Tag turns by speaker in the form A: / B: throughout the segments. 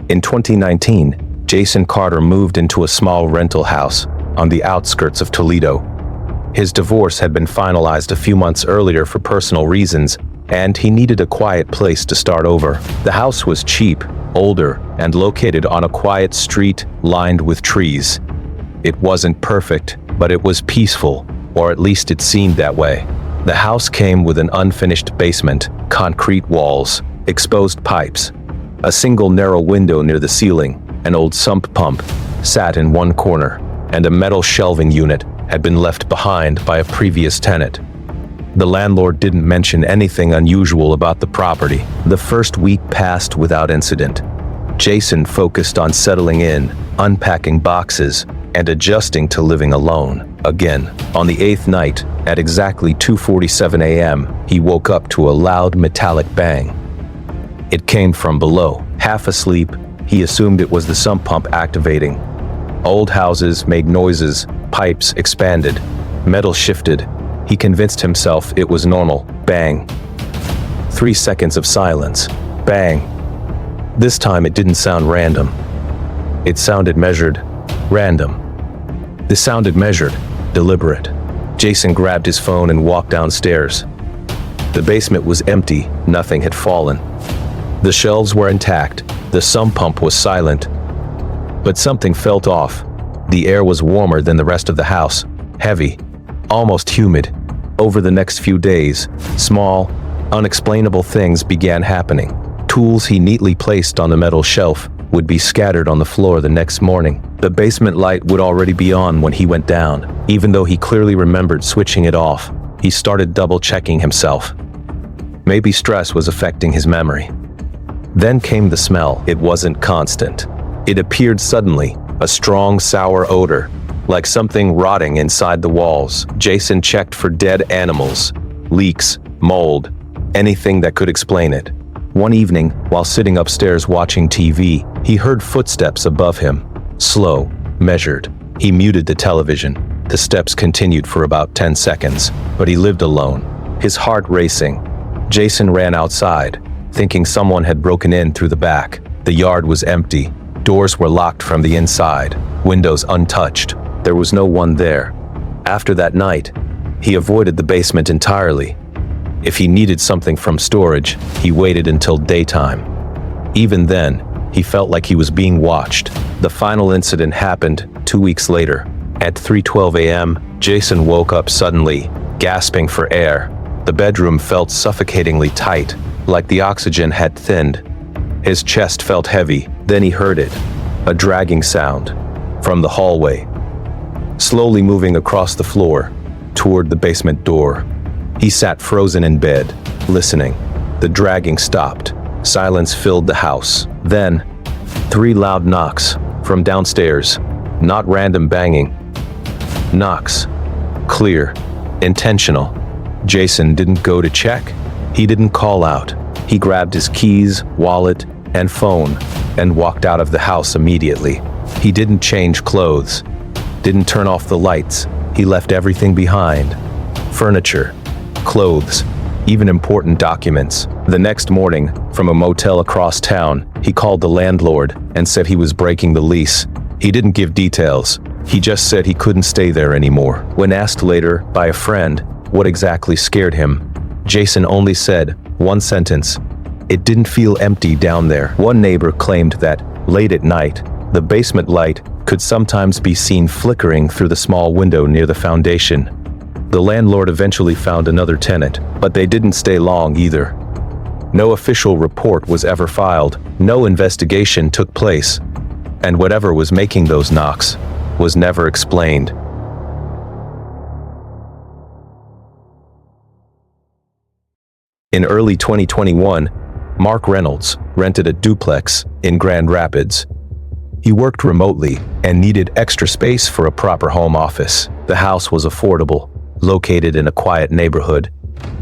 A: In 2019, Jason Carter moved into a small rental house on the outskirts of Toledo. His divorce had been finalized a few months earlier for personal reasons, and he needed a quiet place to start over. The house was cheap, older, and located on a quiet street lined with trees. It wasn't perfect, but it was peaceful, or at least it seemed that way. The house came with an unfinished basement, concrete walls, exposed pipes, a single narrow window near the ceiling, an old sump pump sat in one corner, and a metal shelving unit had been left behind by a previous tenant. The landlord didn't mention anything unusual about the property. The first week passed without incident. Jason focused on settling in, unpacking boxes, and adjusting to living alone again. On the 8th night, at exactly 2:47 a.m., he woke up to a loud metallic bang. It came from below. Half asleep, he assumed it was the sump pump activating. Old houses made noises, pipes expanded, metal shifted. He convinced himself it was normal. Bang. 3 seconds of silence. Bang. This time it didn't sound random. It sounded measured. Random. This sounded measured, deliberate. Jason grabbed his phone and walked downstairs. The basement was empty, nothing had fallen. The shelves were intact, the sump pump was silent. But something felt off. The air was warmer than the rest of the house, heavy, almost humid. Over the next few days, small, unexplainable things began happening. Tools he neatly placed on the metal shelf would be scattered on the floor the next morning. The basement light would already be on when he went down. Even though he clearly remembered switching it off, he started double-checking himself. Maybe stress was affecting his memory. Then came the smell. It wasn't constant. It appeared suddenly, a strong, sour odor, like something rotting inside the walls. Jason checked for dead animals, leaks, mold, anything that could explain it. One evening, while sitting upstairs watching TV, he heard footsteps above him. Slow, measured. He muted the television. The steps continued for about 10 seconds, but he lived alone, his heart racing. Jason ran outside, thinking someone had broken in through the back. The yard was empty. Doors were locked from the inside, windows untouched. There was no one there. After that night, he avoided the basement entirely. If he needed something from storage, he waited until daytime. Even then, he felt like he was being watched. The final incident happened 2 weeks later. At 3:12 a.m., Jason woke up suddenly, gasping for air. The bedroom felt suffocatingly tight, like the oxygen had thinned. His chest felt heavy. Then he heard it, a dragging sound, from the hallway, slowly moving across the floor, toward the basement door. He sat frozen in bed, listening. The dragging stopped. Silence filled the house. Then, 3 loud knocks from downstairs. Not random banging. Knocks. Clear. Intentional. Jason didn't go to check. He didn't call out. He grabbed his keys, wallet, and phone, and walked out of the house immediately. He didn't change clothes. Didn't turn off the lights. He left everything behind. Furniture, clothes, even important documents. The next morning, from a motel across town, he called the landlord and said he was breaking the lease. He didn't give details. He just said he couldn't stay there anymore. When asked later by a friend what exactly scared him, Jason only said one sentence: "It didn't feel empty down there." One neighbor claimed that, late at night, the basement light could sometimes be seen flickering through the small window near the foundation. The landlord eventually found another tenant, but they didn't stay long either. No official report was ever filed, no investigation took place, and whatever was making those knocks was never explained. In early 2021, Mark Reynolds rented a duplex in Grand Rapids. He worked remotely and needed extra space for a proper home office. The house was affordable, located in a quiet neighborhood,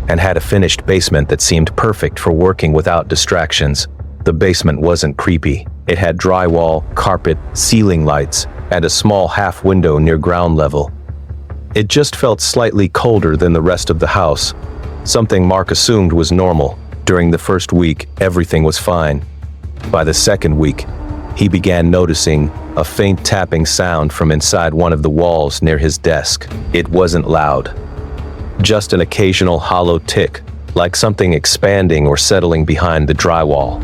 A: and had a finished basement that seemed perfect for working without distractions. The basement wasn't creepy. It had drywall, carpet, ceiling lights, and a small half window near ground level. It just felt slightly colder than the rest of the house, something Mark assumed was normal. During the first week, everything was fine. By the second week, he began noticing a faint tapping sound from inside one of the walls near his desk. It wasn't loud, just an occasional hollow tick, like something expanding or settling behind the drywall.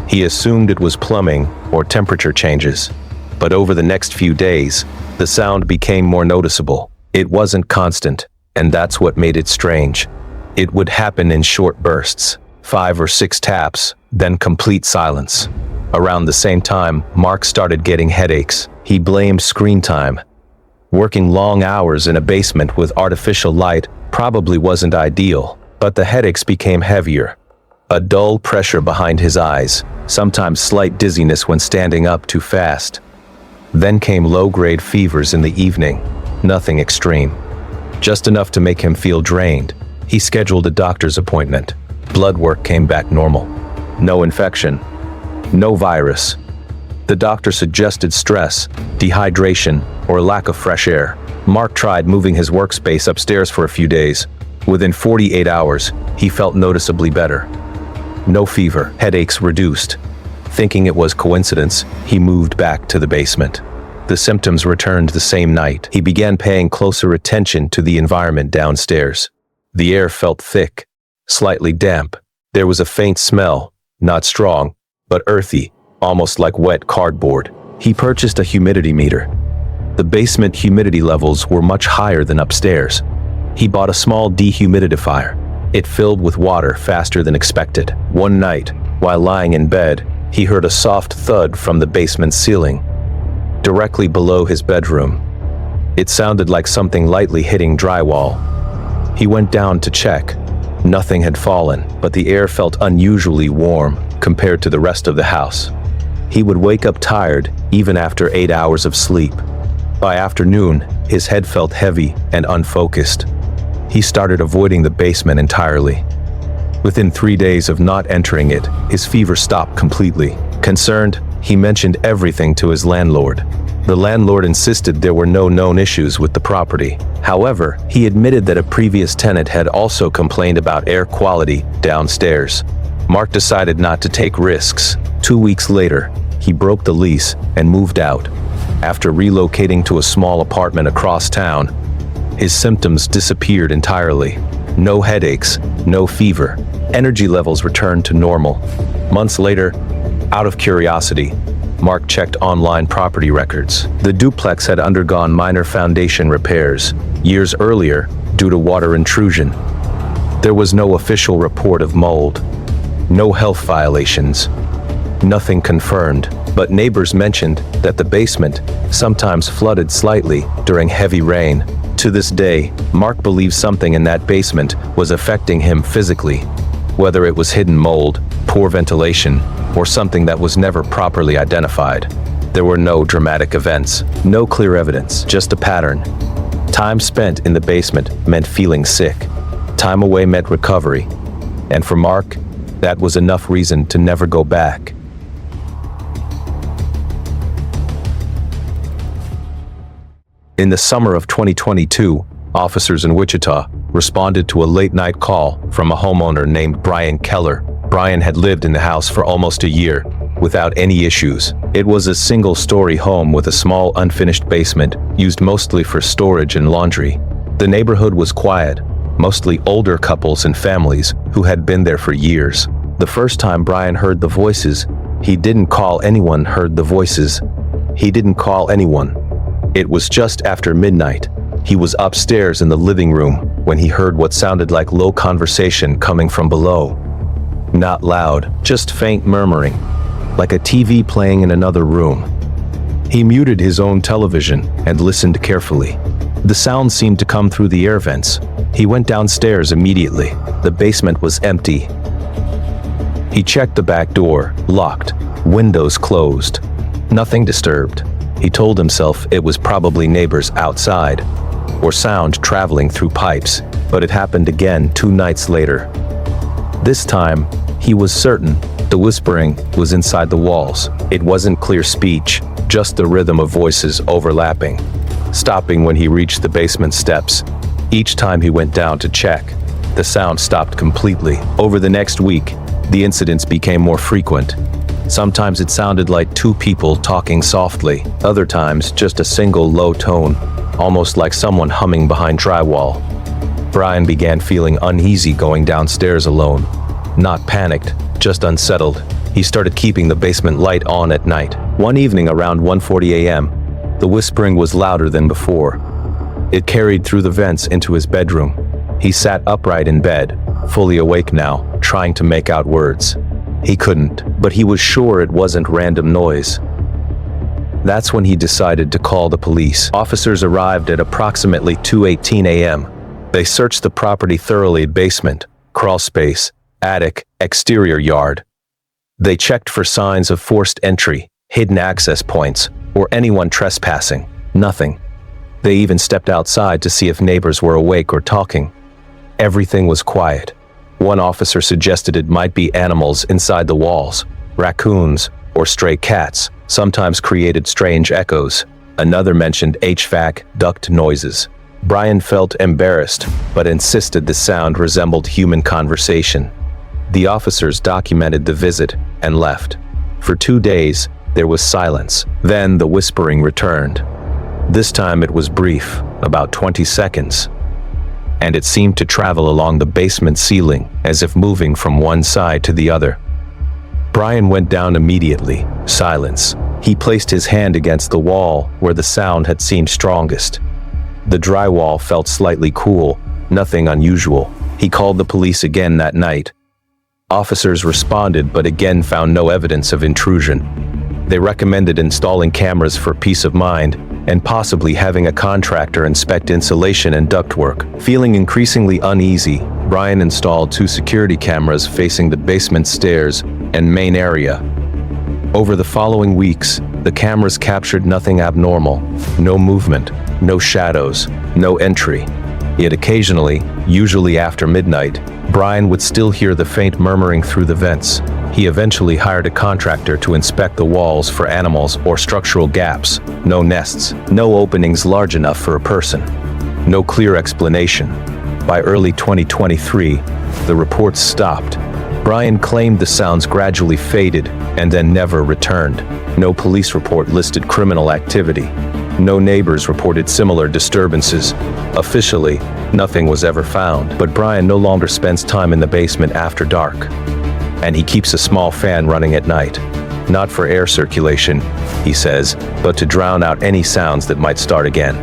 A: He assumed it was plumbing or temperature changes, but over the next few days, the sound became more noticeable. It wasn't constant, and that's what made it strange. It would happen in short bursts, 5 or 6 taps, then complete silence. Around the same time, Mark started getting headaches. He blamed screen time. Working long hours in a basement with artificial light probably wasn't ideal, but the headaches became heavier. A dull pressure behind his eyes, sometimes slight dizziness when standing up too fast. Then came low-grade fevers in the evening, nothing extreme. Just enough to make him feel drained. He scheduled a doctor's appointment. Blood work came back normal. No infection. No virus. The doctor suggested stress, dehydration, or lack of fresh air. Mark tried moving his workspace upstairs for a few days. Within 48 hours, he felt noticeably better. No fever, headaches reduced. Thinking it was coincidence, he moved back to the basement. The symptoms returned the same night. He began paying closer attention to the environment downstairs. The air felt thick, slightly damp. There was a faint smell, not strong, but earthy, almost like wet cardboard. He purchased a humidity meter. The basement humidity levels were much higher than upstairs. He bought a small dehumidifier. It filled with water faster than expected. One night, while lying in bed, he heard a soft thud from the basement ceiling, directly below his bedroom. It sounded like something lightly hitting drywall. He went down to check. Nothing had fallen, but the air felt unusually warm compared to the rest of the house. He would wake up tired even after 8 hours of sleep. By afternoon, his head felt heavy and unfocused. He started avoiding the basement entirely. Within 3 days of not entering it, his fever stopped completely. Concerned, he mentioned everything to his landlord. The landlord insisted there were no known issues with the property. However, he admitted that a previous tenant had also complained about air quality downstairs. Mark decided not to take risks. 2 weeks later, he broke the lease and moved out. After relocating to a small apartment across town, his symptoms disappeared entirely. No headaches, no fever. Energy levels returned to normal. Months later, out of curiosity, Mark checked online property records. The duplex had undergone minor foundation repairs years earlier due to water intrusion. There was no official report of mold, no health violations, nothing confirmed, but neighbors mentioned that the basement sometimes flooded slightly during heavy rain. To this day, Mark believes something in that basement was affecting him physically, whether it was hidden mold, poor ventilation, or something that was never properly identified. There were no dramatic events, no clear evidence, just a pattern. Time spent in the basement meant feeling sick. Time away meant recovery. And for Mark, that was enough reason to never go back. In the summer of 2022, officers in Wichita responded to a late-night call from a homeowner named Brian Keller. Brian had lived in the house for almost a year, without any issues. It was a single-story home with a small unfinished basement, used mostly for storage and laundry. The neighborhood was quiet, mostly older couples and families who had been there for years. The first time Brian heard the voices, he didn't call anyone heard the voices. He didn't call anyone. It was just after midnight. He was upstairs in the living room when he heard what sounded like low conversation coming from below. Not loud, just faint murmuring, like a TV playing in another room. He muted his own television and listened carefully. The sound seemed to come through the air vents. He went downstairs immediately. The basement was empty. He checked the back door, locked, windows closed. Nothing disturbed. He told himself it was probably neighbors outside, or sound traveling through pipes, but it happened again 2 nights later. This time, he was certain the whispering was inside the walls. It wasn't clear speech, just the rhythm of voices overlapping, stopping when he reached the basement steps. Each time he went down to check, the sound stopped completely. Over the next week, the incidents became more frequent. Sometimes it sounded like two people talking softly, other times just a single low tone, almost like someone humming behind drywall. Brian began feeling uneasy going downstairs alone. Not panicked, just unsettled. He started keeping the basement light on at night. One evening around 1:40 a.m., the whispering was louder than before. It carried through the vents into his bedroom. He sat upright in bed, fully awake now, trying to make out words. He couldn't, but he was sure it wasn't random noise. That's when he decided to call the police. Officers arrived at approximately 2:18 a.m. They searched the property thoroughly: basement, crawl space, attic, exterior yard. They checked for signs of forced entry, hidden access points, or anyone trespassing. Nothing. They even stepped outside to see if neighbors were awake or talking. Everything was quiet. One officer suggested it might be animals inside the walls. Raccoons or stray cats sometimes created strange echoes. Another mentioned HVAC duct noises. Brian felt embarrassed, but insisted the sound resembled human conversation. The officers documented the visit and left. For 2 days, there was silence. Then the whispering returned. This time it was brief, about 20 seconds. And it seemed to travel along the basement ceiling, as if moving from one side to the other. Brian went down immediately. Silence. He placed his hand against the wall where the sound had seemed strongest. The drywall felt slightly cool, nothing unusual. He called the police again that night. Officers responded but again found no evidence of intrusion. They recommended installing cameras for peace of mind and possibly having a contractor inspect insulation and ductwork. Feeling increasingly uneasy, Brian installed 2 security cameras facing the basement stairs and main area. Over the following weeks, the cameras captured nothing abnormal. No movement, no shadows, no entry. Yet occasionally, usually after midnight, Brian would still hear the faint murmuring through the vents. He eventually hired a contractor to inspect the walls for animals or structural gaps. No nests, no openings large enough for a person. No clear explanation. By early 2023, the reports stopped. Brian claimed the sounds gradually faded and then never returned. No police report listed criminal activity. No neighbors reported similar disturbances. Officially, nothing was ever found, but Brian no longer spends time in the basement after dark. And he keeps a small fan running at night. Not for air circulation, he says, but to drown out any sounds that might start again.